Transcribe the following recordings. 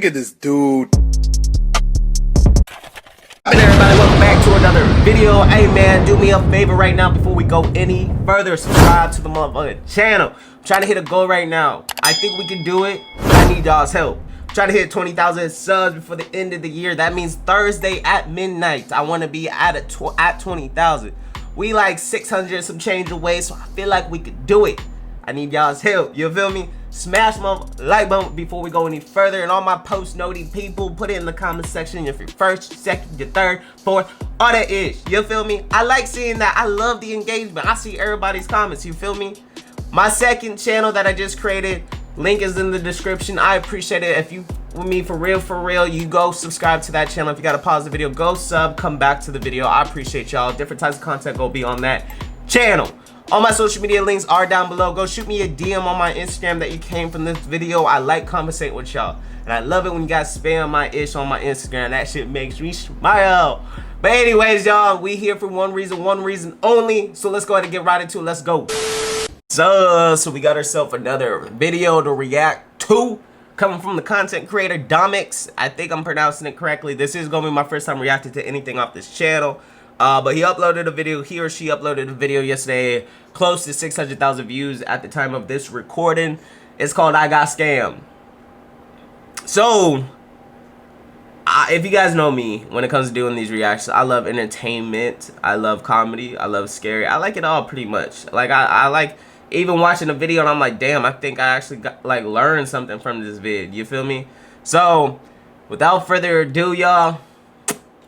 Look at this dude. Everybody, welcome back to another video. Hey man, do me a favor right now before we go any further. Subscribe to the motherfucking channel. I'm trying to hit a goal right now. I think we can do it. I need y'all's help. I'm trying to hit 20,000 subs before the end of the year. That means Thursday at midnight. I want to be at 20,000. We like 600 some change away, so I feel like we could do it. I need y'all's help. You feel me? Smash my like button before we go any further. And all my post noti people, put it in the comment section if you're first, second, your third, fourth, all that is. You feel me? I like seeing that. I love the engagement. I see everybody's comments. You feel me? My second channel that I just created, link is in the description. I appreciate it. If you with me for real, you go subscribe to that channel. If you got to pause the video, go sub, come back to the video. I appreciate y'all. Different types of content will be on that channel. All my social media links are down below. Go shoot me a DM on my Instagram that you came from this video. I like conversating with y'all. And I love it when you guys spam my ish on my Instagram. That shit makes me smile. But anyways, y'all, we here for one reason only. So let's go ahead and get right into it. Let's go. So we got ourselves another video to react to. Coming from the content creator Domics. I think I'm pronouncing it correctly. This is going to be my first time reacting to anything off this channel. But he uploaded a video, he or she uploaded a video yesterday, close to 600,000 views at the time of this recording. It's called I Got Scammed. So, if you guys know me, when it comes to doing these reactions, I love entertainment, I love comedy, I love scary. I like it all pretty much. Like, I like even watching a video and I'm like, damn, I think I actually got, like, learned something from this vid. You feel me? So, without further ado, y'all,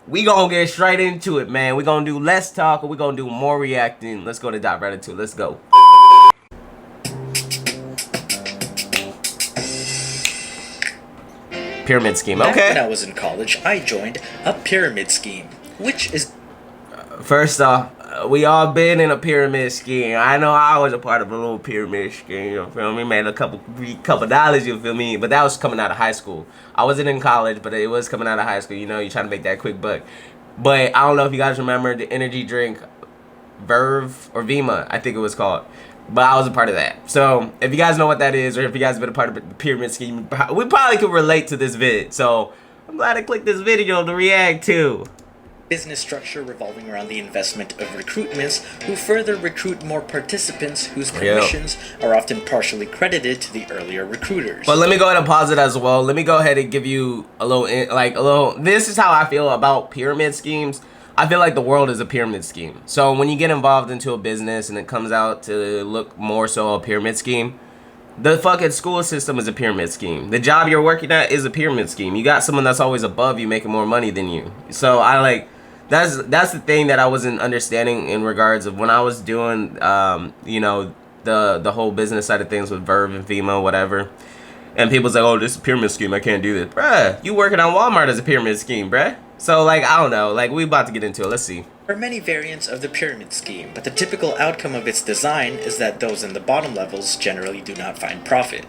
we gonna get straight into it, man. We gonna do less talk, or we gonna do more reacting. Let's go to dive right into it. Let's go. Pyramid scheme. Back Okay. when I was in college, I joined a pyramid scheme, which is... First off, we all been in a pyramid scheme. I know I was a part of a little pyramid scheme. You feel me? Made a couple dollars. You feel me? But that was coming out of high school. I wasn't in college, but it was coming out of high school. You know, you're trying to make that quick buck. But I don't know if you guys remember the energy drink, Verve or Vima, I think it was called. But I was a part of that. So if you guys know what that is, or if you guys have been a part of the pyramid scheme, we probably could relate to this vid. So I'm glad I clicked this video to react to. Business structure revolving around the investment of recruitments who further recruit more participants whose commissions are often partially credited to the earlier recruiters. But let me go ahead and pause it as well. Let me go ahead and give you a little, this is how I feel about pyramid schemes. I feel like the world is a pyramid scheme. So when you get involved into a business and it comes out to look more so a pyramid scheme, the fucking school system is a pyramid scheme. The job you're working at is a pyramid scheme. You got someone that's always above you making more money than you. So I like... That's the thing that I wasn't understanding in regards of when I was doing, you know, the whole business side of things with Verve and Vimo, whatever. And people's like, oh, this is a pyramid scheme. I can't do this. Bruh, you working on Walmart as a pyramid scheme, bruh. So, like, I don't know. Like, we about to get into it. Let's see. There are many variants of the pyramid scheme, but the typical outcome of its design is that those in the bottom levels generally do not find profit.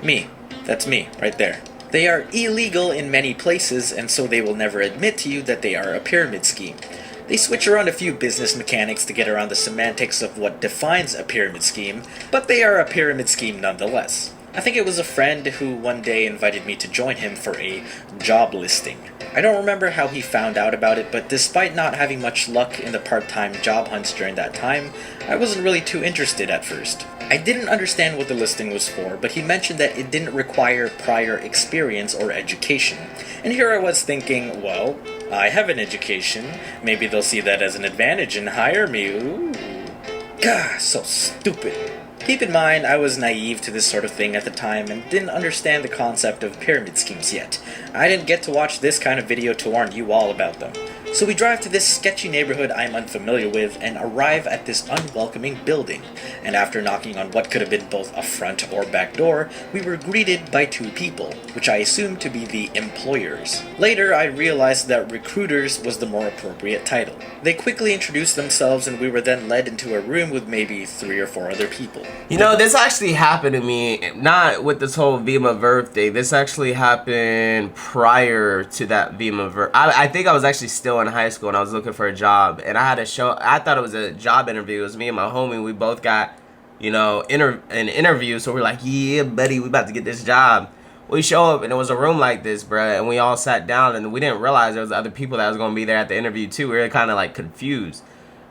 Me. That's me, right there. They are illegal in many places, and so they will never admit to you that they are a pyramid scheme. They switch around a few business mechanics to get around the semantics of what defines a pyramid scheme, but they are a pyramid scheme nonetheless. I think it was a friend who one day invited me to join him for a job listing. I don't remember how he found out about it, but despite not having much luck in the part-time job hunts during that time, I wasn't really too interested at first. I didn't understand what the listing was for, but he mentioned that it didn't require prior experience or education. And here I was thinking, well, I have an education. Maybe they'll see that as an advantage and hire me. Ooh. Gah, so stupid. Keep in mind, I was naive to this sort of thing at the time and didn't understand the concept of pyramid schemes yet. I didn't get to watch this kind of video to warn you all about them. So we drive to this sketchy neighborhood I'm unfamiliar with and arrive at this unwelcoming building. And after knocking on what could have been both a front or back door, we were greeted by two people, which I assumed to be the employers. Later, I realized that recruiters was the more appropriate title. They quickly introduced themselves and we were then led into a room with maybe 3 or 4 other people. You know, this actually happened to me, not with this whole Vima Verve thing. This actually happened prior to that Vima Verve. I think I was actually still in high school and I was looking for a job. And I had a show, I thought it was a job interview. It was me and my homie. We both got, you know, an interview. So we're like, yeah, buddy, we about to get this job. We show up and it was a room like this, bruh, and we all sat down and we didn't realize there was other people that was gonna be there at the interview too. We were kind of like confused.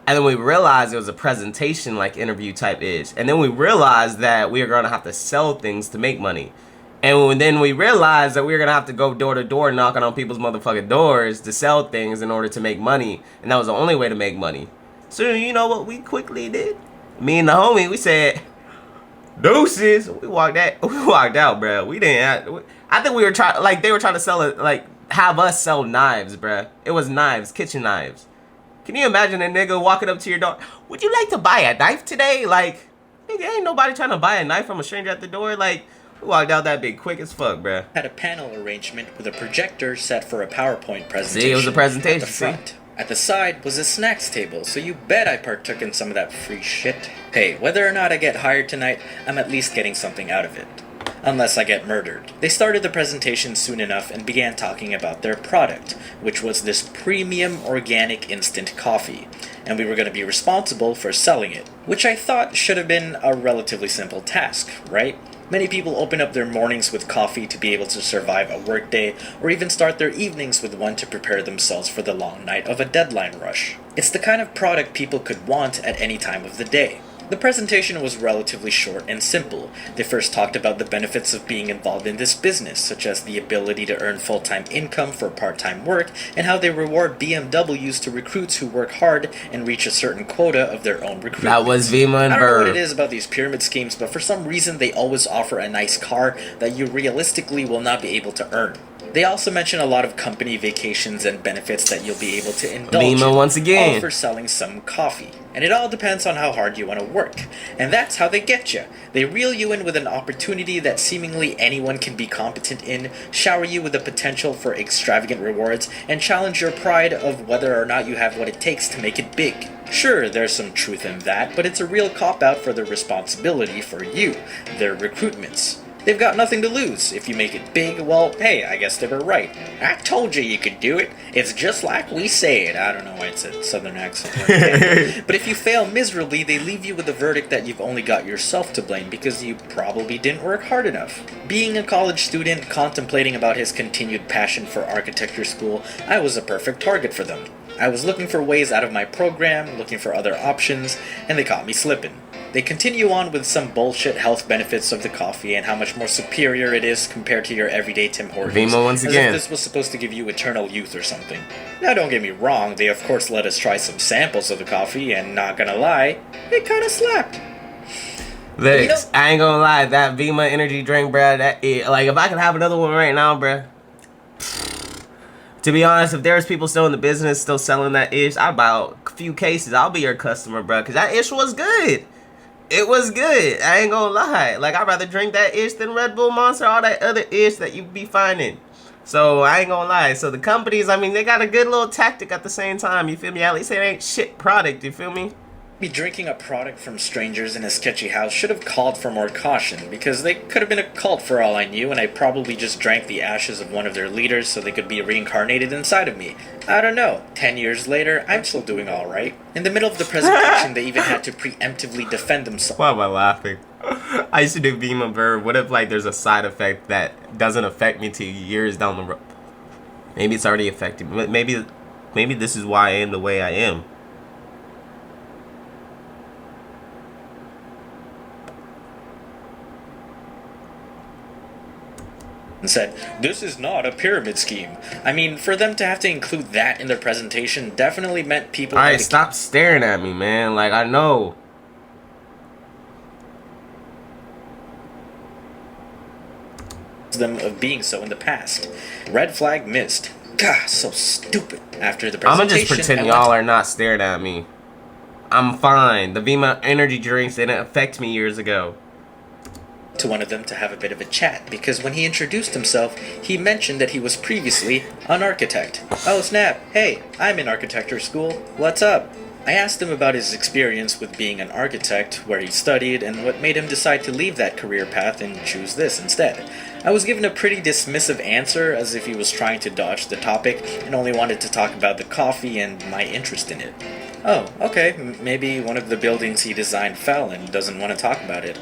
And then we realized it was a presentation like interview type ish. And then we realized that we were gonna have to sell things to make money. And then we realized that we were gonna have to go door to door knocking on people's motherfucking doors to sell things in order to make money. And that was the only way to make money. So you know what we quickly did? Me and the homie, we said, deuces. We walked out, bro. We didn't have, I think we were trying, like they were trying to sell it, like have us sell knives, bro. It was knives, kitchen knives. Can you imagine a nigga walking up to your door? Would you like to buy a knife today? Like, nigga, ain't nobody trying to buy a knife from a stranger at the door. Like, we walked out that big quick as fuck, bruh. Had a panel arrangement with a projector set for a PowerPoint presentation. See, it was a presentation. At the front. At the side was a snacks table, so you bet I partook in some of that free shit. Hey, whether or not I get hired tonight, I'm at least getting something out of it. Unless I get murdered. They started the presentation soon enough and began talking about their product, which was this premium organic instant coffee, and we were going to be responsible for selling it, which I thought should have been a relatively simple task, right? Many people open up their mornings with coffee to be able to survive a workday, or even start their evenings with one to prepare themselves for the long night of a deadline rush. It's the kind of product people could want at any time of the day. The presentation was relatively short and simple. They first talked about the benefits of being involved in this business, such as the ability to earn full-time income for part-time work, and how they reward BMWs to recruits who work hard and reach a certain quota of their own recruitment. That was Vima and I don't know what Verb. it is about these pyramid schemes, but for some reason they always offer a nice car that you realistically will not be able to earn. They also mention a lot of company vacations and benefits that you'll be able to indulge Vima in, once again. all for selling some coffee. And it all depends on how hard you want to work. And that's how they get you. They reel you in with an opportunity that seemingly anyone can be competent in, shower you with the potential for extravagant rewards, and challenge your pride of whether or not you have what it takes to make it big. Sure, there's some truth in that, but it's a real cop-out for the responsibility for you, their recruitments. They've got nothing to lose. If you make it big, well, hey, I guess they were right. I told you could do it. It's just like we said. I don't know why it's a southern accent. But if you fail miserably, they leave you with the verdict that you've only got yourself to blame because you probably didn't work hard enough. Being a college student contemplating about his continued passion for architecture school, I was a perfect target for them. I was looking for ways out of my program, looking for other options, and they caught me slipping. They continue on with some bullshit health benefits of the coffee and how much more superior it is compared to your everyday Tim Hortons. Vima once as again. if this was supposed to give you eternal youth or something. Now don't get me wrong, they of course let us try some samples of the coffee, and not gonna lie, it kinda slapped. Lex, I ain't gonna lie, that Vima energy drink, bruh, that is, like, if I could have another one right now, bruh. To be honest, if there's people still in the business, still selling that ish, I'd buy a few cases. I'll be your customer, bruh, because that ish was good. It was good. I ain't gonna lie. Like, I'd rather drink that ish than Red Bull Monster, all that other ish that you be finding. So, I ain't gonna lie. So, the companies, I mean, they got a good little tactic at the same time. You feel me? At least it ain't shit product. You feel me? Me drinking a product from strangers in a sketchy house should have called for more caution, because they could have been a cult for all I knew, and I probably just drank the ashes of one of their leaders so they could be reincarnated inside of me. I don't know. 10 years later, I'm still doing alright. In the middle of the presentation, they even had to preemptively defend themselves. Why am I laughing? I used to do Vima Verb. What if, like, there's a side effect that doesn't affect me till years down the road? Maybe it's already affected me. Maybe this is why I am the way I am. And said, "This is not a pyramid scheme." I mean, for them to have to include that in their presentation definitely meant people... Alright, stop staring at me, man. Like, I know. ...them of being so in the past. Red flag missed. God, so stupid. After the presentation... I'ma just pretend y'all are not staring at me. I'm fine. The Vima energy drinks didn't affect me years ago. ...to one of them to have a bit of a chat, because when he introduced himself, he mentioned that he was previously an architect. Oh snap, hey, I'm in architecture school, what's up? I asked him about his experience with being an architect, where he studied, and what made him decide to leave that career path and choose this instead. I was given a pretty dismissive answer, as if he was trying to dodge the topic and only wanted to talk about the coffee and my interest in it. Oh, okay, maybe one of the buildings he designed fell and doesn't want to talk about it.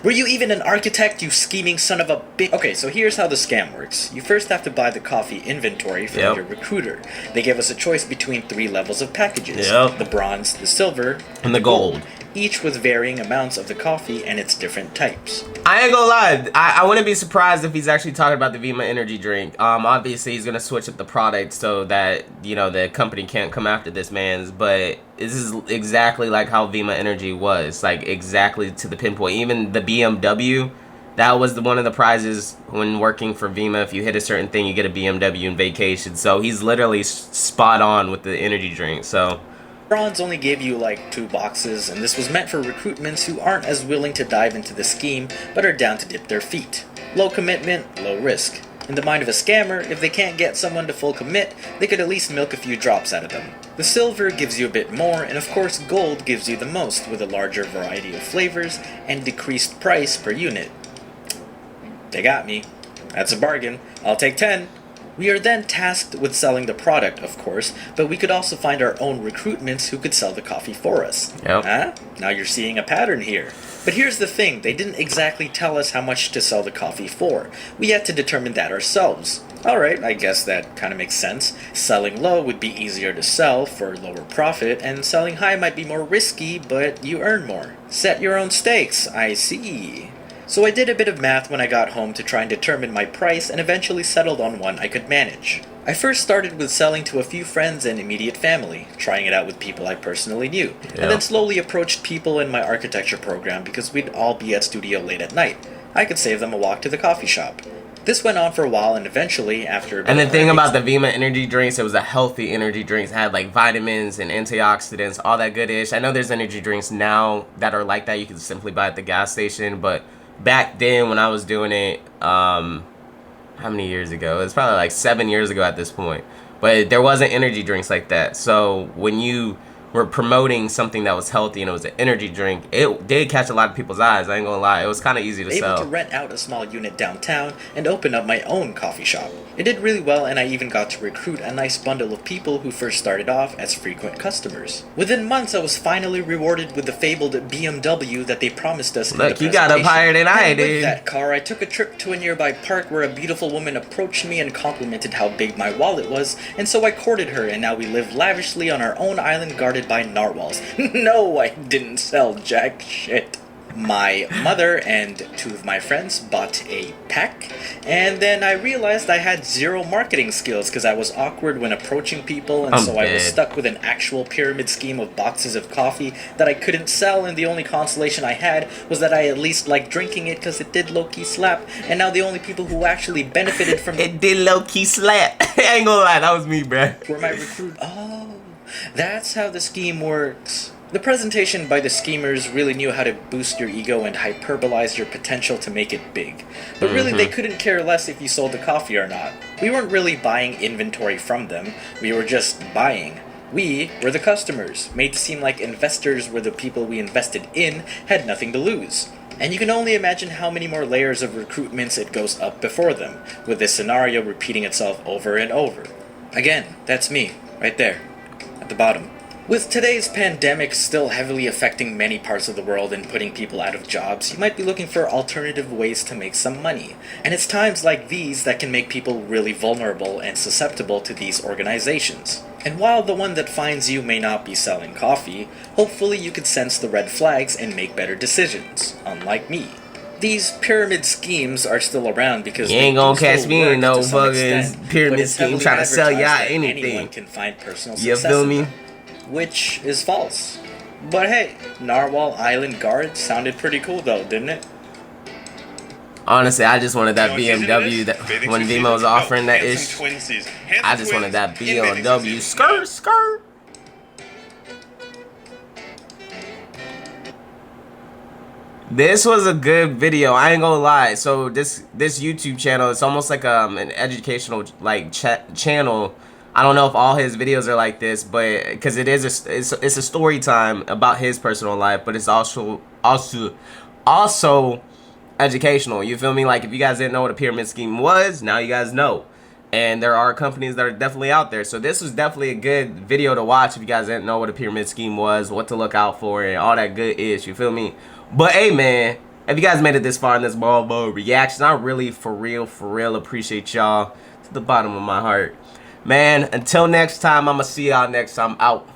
Were you even an architect, you scheming son of a bitch? Okay, so here's how the scam works. You first have to buy the coffee inventory from your recruiter. They give us a choice between 3 levels of packages. The bronze, the silver, and the gold. Each with varying amounts of the coffee and its different types. I ain't gonna lie, I wouldn't be surprised if he's actually talking about the Vima energy drink. Obviously he's gonna switch up the product so that, you know, the company can't come after this man's, but this is exactly like how Vima energy was, like exactly to the pinpoint. Even the BMW, that was one of the prizes when working for Vima. If you hit a certain thing, you get a BMW and vacation. So he's literally spot on with the energy drink, so. Bronze only gave you like 2 boxes, and this was meant for recruitments who aren't as willing to dive into the scheme, but are down to dip their feet. Low commitment, low risk. In the mind of a scammer, if they can't get someone to full commit, they could at least milk a few drops out of them. The silver gives you a bit more, and of course gold gives you the most, with a larger variety of flavors and decreased price per unit. They got me. That's a bargain. I'll take 10. We are then tasked with selling the product, of course, but we could also find our own recruitments who could sell the coffee for us. Huh? Now you're seeing a pattern here. But here's the thing, they didn't exactly tell us how much to sell the coffee for. We had to determine that ourselves. Alright, I guess that kind of makes sense. Selling low would be easier to sell for lower profit, and selling high might be more risky, but you earn more. Set your own stakes, I see. So I did a bit of math when I got home to try and determine my price, and eventually settled on one I could manage. I first started with selling to a few friends and immediate family, trying it out with people I personally knew, and then slowly approached people in my architecture program because we'd all be at studio late at night. I could save them a walk to the coffee shop. This went on for a while, and eventually, after... And the thing about the Vima energy drinks, it was a healthy energy drinks. It had like vitamins and antioxidants, all that good-ish. I know there's energy drinks now that are like that. You can simply buy at the gas station, but back then when I was doing it, how many years ago? It's probably like 7 years ago at this point. But there wasn't energy drinks like that. So when you were promoting something that was healthy and it was an energy drink, it did catch a lot of people's eyes. I ain't gonna lie. It was kind of easy to sell. Able to rent out a small unit downtown and open up my own coffee shop. It did really well, and I even got to recruit a nice bundle of people who first started off as frequent customers. Within months, I was finally rewarded with the fabled BMW that they promised us in the presentation. Look, you got up higher than I did. With that car, I took a trip to a nearby park where a beautiful woman approached me and complimented how big my wallet was, and so I courted her, and now we live lavishly on our own island guarded by narwhals. No, I didn't sell jack shit. My mother and 2 of my friends bought a pack, and then I realized I had 0 marketing skills because I was awkward when approaching people, and so I was stuck with an actual pyramid scheme of boxes of coffee that I couldn't sell, and the only consolation I had was that I at least liked drinking it because it did low-key slap, and now the only people who actually benefited from it did low-key slap. I ain't gonna lie, that was me, bruh. Were my recruit. Oh, that's how the scheme works. The presentation by the schemers really knew how to boost your ego and hyperbolize your potential to make it big. But really, they couldn't care less if you sold the coffee or not. We weren't really buying inventory from them, we were just buying. We were the customers, made to seem like investors were the people we invested in, had nothing to lose. And you can only imagine how many more layers of recruitments it goes up before them, with this scenario repeating itself over and over. Again, that's me, right there, at the bottom. With today's pandemic still heavily affecting many parts of the world and putting people out of jobs, you might be looking for alternative ways to make some money. And it's times like these that can make people really vulnerable and susceptible to these organizations. And while the one that finds you may not be selling coffee, hopefully you could sense the red flags and make better decisions, unlike me. These pyramid schemes are still around because you ain't gonna catch me in no fucking pyramid scheme trying to sell y'all anything. Anyone can find personal you success feel me? Which is false. But hey, Narwhal Island Guard sounded pretty cool though, didn't it? Honestly, I just wanted that BMW that when Vima was offering that ish. I just wanted that BMW. Skirt. This was a good video. I ain't gonna lie. So this YouTube channel, it's almost like an educational like channel. I don't know if all his videos are like this, but because it is it's a story time about his personal life, but it's also educational. You feel me? Like, if you guys didn't know what a pyramid scheme was, now you guys know. And there are companies that are definitely out there. So this was definitely a good video to watch if you guys didn't know what a pyramid scheme was, what to look out for, and all that good ish. You feel me? But hey, man, if you guys made it this far in this ball reaction, I really, for real appreciate y'all to the bottom of my heart. Man, until next time, I'ma see y'all next time. Out.